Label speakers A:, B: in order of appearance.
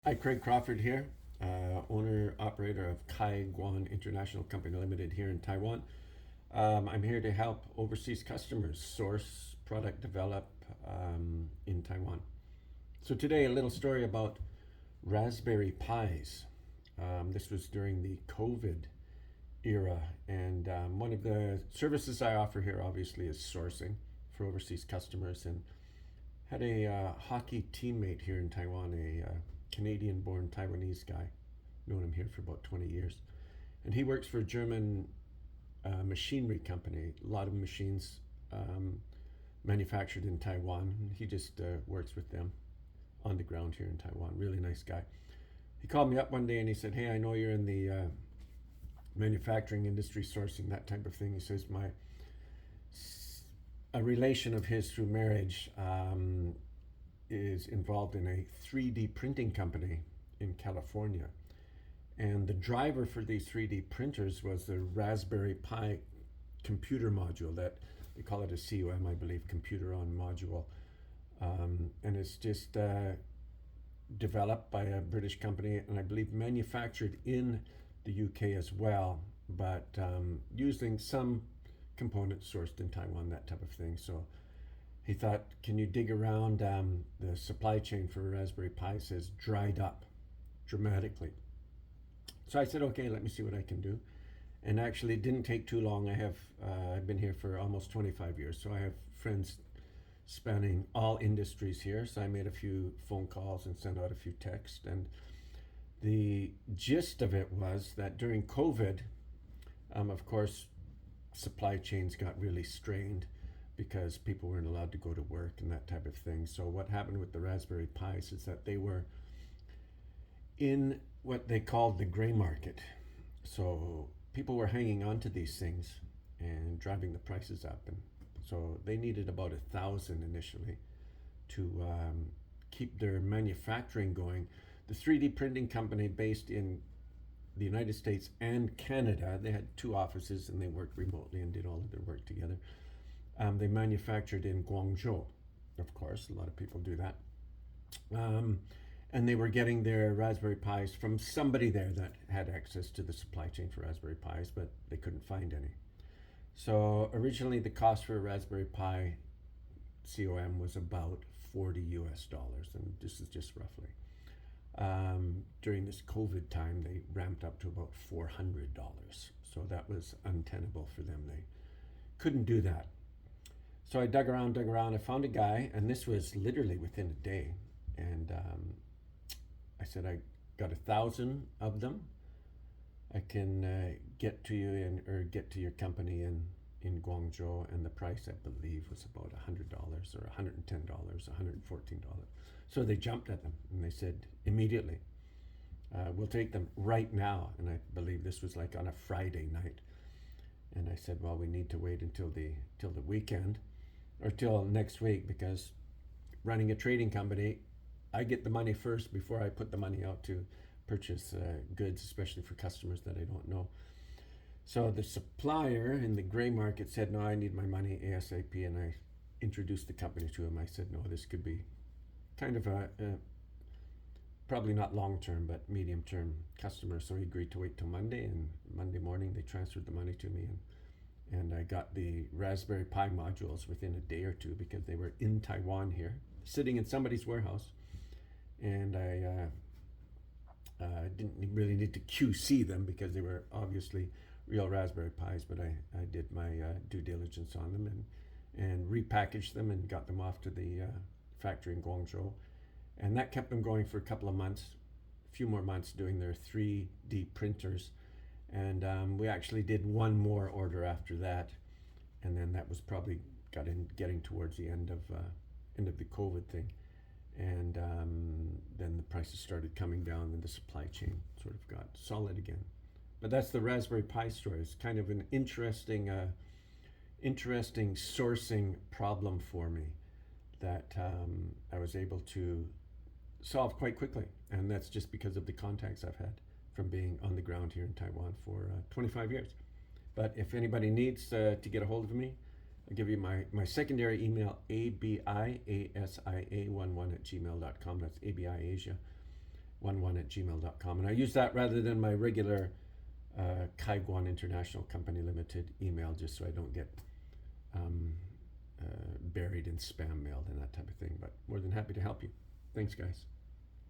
A: Hi, Craig Crawford here, owner operator of Kai Guan International Company Limited here in Taiwan. I'm here to help overseas customers source, product develop in Taiwan. So today, a little story about Raspberry Pis. This was during the COVID era, and one of the services I offer here, obviously, is sourcing for overseas customers. And had a hockey teammate here in Taiwan, a Canadian-born Taiwanese guy. Known him here for about 20 years, and he works for a German machinery company. A lot of machines manufactured in Taiwan. He just works with them on the ground here in Taiwan. Really nice guy. He called me up one day and he said, "Hey, I know you're in the manufacturing industry, sourcing that type of thing." He says, a relation of his through marriage is involved in a 3D printing company in California. And the driver for these 3D printers was the Raspberry Pi computer module that they call it a COM, I believe, computer on module. And it's just developed by a British company and I believe manufactured in the UK as well, but using some components sourced in Taiwan, that type of thing. So he thought, can you dig around the supply chain for Raspberry Pi? It says dried up dramatically. So I said, okay, let me see what I can do. And actually, it didn't take too long. I've been here for almost 25 years, so I have friends spanning all industries here. So I made a few phone calls and sent out a few texts. And the gist of it was that during COVID, of course, supply chains got really strained because people weren't allowed to go to work and that type of thing. So what happened with the Raspberry Pis is that they were in what they called the gray market. So people were hanging on to these things and driving the prices up. And so they needed about 1,000 initially to keep their manufacturing going. The 3D printing company based in the United States and Canada, they had two offices and they worked remotely and did all of their work together. They manufactured in Guangzhou, of course, a lot of people do that. And they were getting their Raspberry Pis from somebody there that had access to the supply chain for Raspberry Pis, but they couldn't find any. So originally the cost for a Raspberry Pi COM was about 40 US dollars, and this is just roughly. During this COVID time, they ramped up to about $400. So that was untenable for them. They couldn't do that. So I dug around. I found a guy, and this was literally within a day. And I said, I got 1,000 of them. I can get to you or get to your company in Guangzhou, and the price I believe was about $100 or $110, $114. So they jumped at them and they said immediately, we'll take them right now. And I believe this was like on a Friday night. And I said, well, we need to wait until the weekend or till next week, because running a trading company, I get the money first before I put the money out to purchase goods, especially for customers that I don't know. So the supplier in the gray market said, no, I need my money ASAP. And I introduced the company to him. I said, no, this could be kind of a probably not long term, but medium term customer. So he agreed to wait till Monday, and Monday morning they transferred the money to me, and I got the Raspberry Pi modules within a day or two because they were in Taiwan here, sitting in somebody's warehouse. And I didn't really need to QC them because they were obviously real Raspberry Pis, but I did my due diligence on them and repackaged them and got them off to the factory in Guangzhou. And that kept them going for a couple of months, a few more months doing their 3D printers. And we actually did one more order after that. And then that was probably getting towards the end of the COVID thing. And then the prices started coming down and the supply chain sort of got solid again. But that's the Raspberry Pi story. It's kind of an interesting sourcing problem for me that I was able to solve quite quickly. And that's just because of the contacts I've had from being on the ground here in Taiwan for 25 years. But if anybody needs to get a hold of me, I'll give you my secondary email, abiasia11 at gmail.com. That's ABI Asia. 11@gmail.com. And I use that rather than my regular Taiwan International Company Limited email, just so I don't get um, buried in spam mail and that type of thing. But more than happy to help you. Thanks, guys.